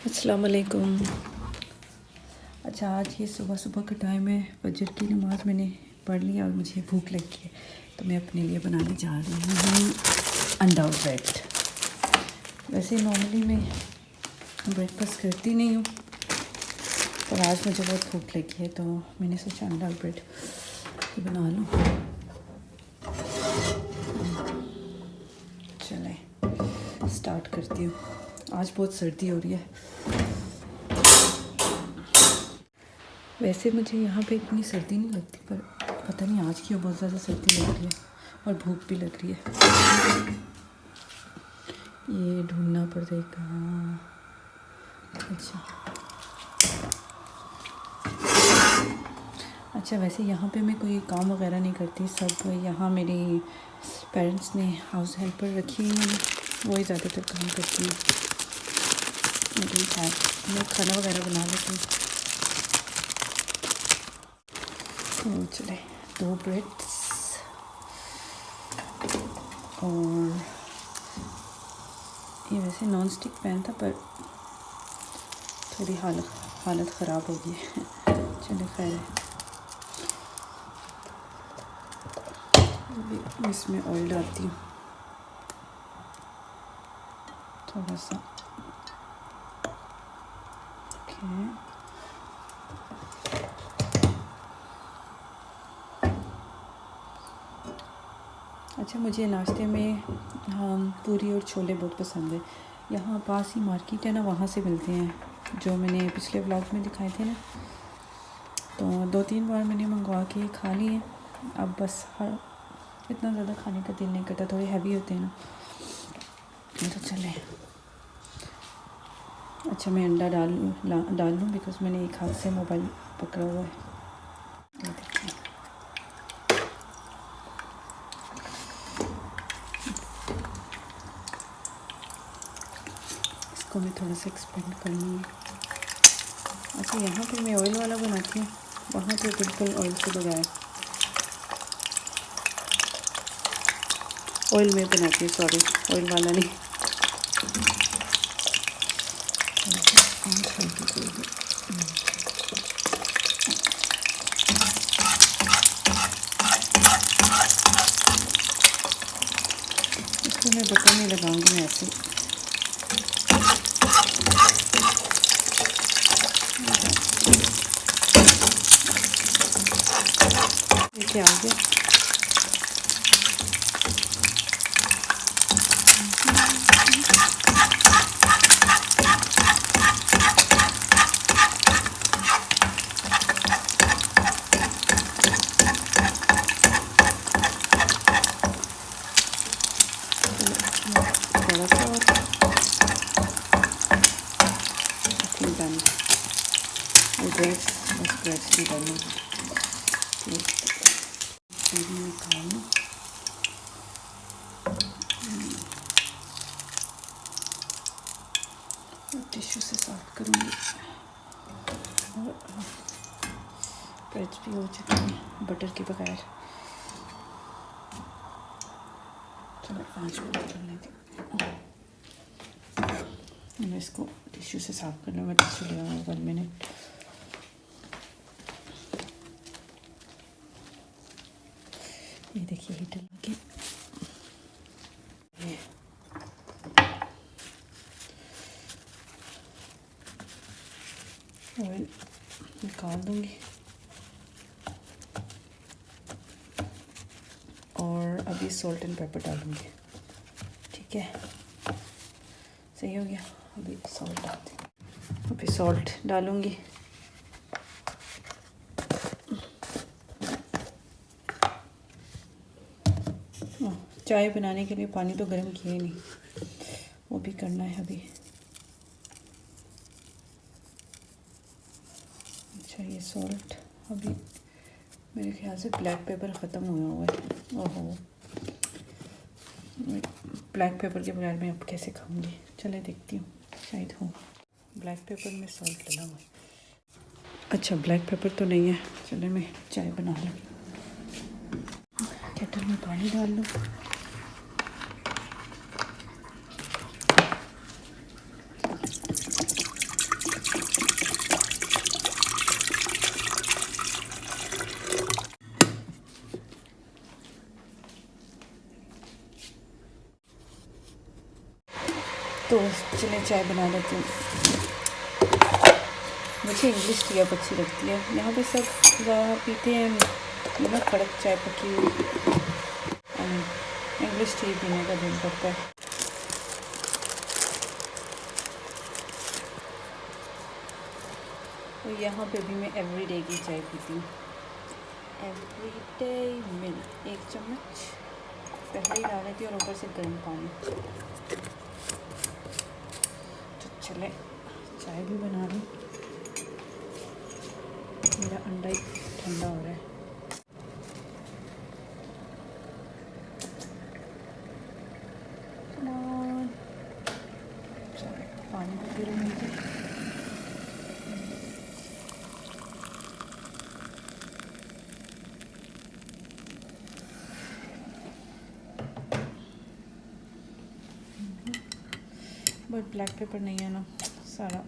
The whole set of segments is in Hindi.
अस्सलाम वालेकुम। अच्छा, आज ये सुबह सुबह का टाइम है। फजर की नमाज़ मैंने पढ़ ली और मुझे भूख लगी है, तो मैं अपने लिए बनाने जा रही हूँ अंडा और ब्रेड। वैसे नॉर्मली मैं ब्रेकफास्ट करती नहीं हूँ, पर आज मुझे बहुत भूख लगी है, तो मैंने सोचा अंडा और ब्रेड बना लूँ। चलें स्टार्ट करती हूँ। आज बहुत सर्दी हो रही है। वैसे मुझे यहाँ पे इतनी सर्दी नहीं लगती, पर पता नहीं आज क्यों बहुत ज़्यादा सर्दी लग रही है और भूख भी लग रही है। ये ढूंढना पड़ेगा। अच्छा, वैसे यहाँ पे मैं कोई काम वगैरह नहीं करती। सब यहाँ मेरे पेरेंट्स ने हाउस हेल्पर रखी हुई है, वही ज़्यादातर काम करती है। मेरे साथ मैं खाना वगैरह बना लेती हूँ। चले 2 ब्रेड्स और ये वैसे नॉन स्टिक पैन था, पर थोड़ी हालत ख़राब हो गई है। चले खैर है। अभी इसमें ऑयल डालती हूँ थोड़ा सा। ओके, अच्छा, मुझे नाश्ते में पूरी और छोले बहुत पसंद है। यहाँ पास ही मार्केट है ना, वहाँ से मिलते हैं, जो मैंने पिछले व्लॉग में दिखाए थे ना। तो 2-3 बार मैंने मंगवा के खा लिए। अब बस इतना ज़्यादा खाने का दिल नहीं करता, थोड़े हैवी होते हैं ना, तो चले। अच्छा, मैं अंडा डाल लूँ बिकॉज मैंने एक हाथ से मोबाइल पकड़ा हुआ है। इसको मैं थोड़ा सा एक्सपेंड कर लूँगी। अच्छा, यहाँ पे मैं ऑयल वाला बनाती हूँ, वहाँ पे बिल्कुल ऑयल से बजाय ऑयल में बनाती हूँ। सॉरी, ऑयल वाला नहीं। इसको मैं बटन नहीं लगाऊंगी, मैं ऐसे लेके आ गया। थोड़ा सा और डन। ब्रेड्स भी डालूँ, निकालूँ। टिश्यू से साफ करूँगी। और ब्रेड्स भी हो चुके हैं बटर के बगैर। चलो 5 मिनट करने दें। मैं इसको टिश्यू से साफ कर लूँ। मैं टिश्यू ले आऊँगा 1 मिनट। ये देखिए हीटर लगे। ऑयल निकाल दूँगी और अभी सॉल्ट एंड पेपर डालूँगी। ठीक है, सही हो गया। अभी सॉल्ट डालती हूँ। अभी सॉल्ट डालूँगी। चाय बनाने के लिए पानी तो गर्म किया ही नहीं, वो भी करना है अभी। अच्छा, ये सॉल्ट अभी मेरे ख्याल से ब्लैक पेपर ख़त्म हुआ है। ओहो, ब्लैक पेपर के बगैर मैं अब कैसे खाऊंगी। चले देखती हूँ, शायद हो। ब्लैक पेपर में सॉल्ट डला हुआ है। अच्छा, ब्लैक पेपर तो नहीं है। चले मैं चाय बना लूँ। केटल में पानी डाल लूँ। तो चले चाय बना लेती हूँ। मुझे इंग्लिश टी अब अच्छी लगती है। यहाँ पे सब ज़्यादा पीते हैं ना कड़क चाय पकी हुई, इंग्लिश टी पीने का दिल करता है। तो यहाँ पे भी मैं एवरीडे की चाय पीती हूँ। एवरीडे मिल्क 1 चम्मच पहले ही डाल देती हूँ और ऊपर से गर्म पानी। तो चले चाय भी बना लूँ। मेरा अंडा ही ठंडा हो रहा है। चले पानी भी फिर मिलती है। बट ब्लैक पेपर नहीं है ना सारा।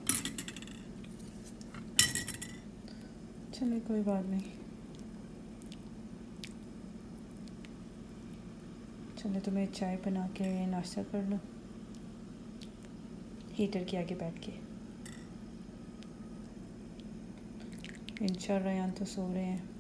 चलिए कोई बात नहीं। चलो तो मैं चाय बना के नाश्ता कर लूँ हीटर के आगे बैठ के। इंशाल्लाह यहाँ तो सो रहे हैं।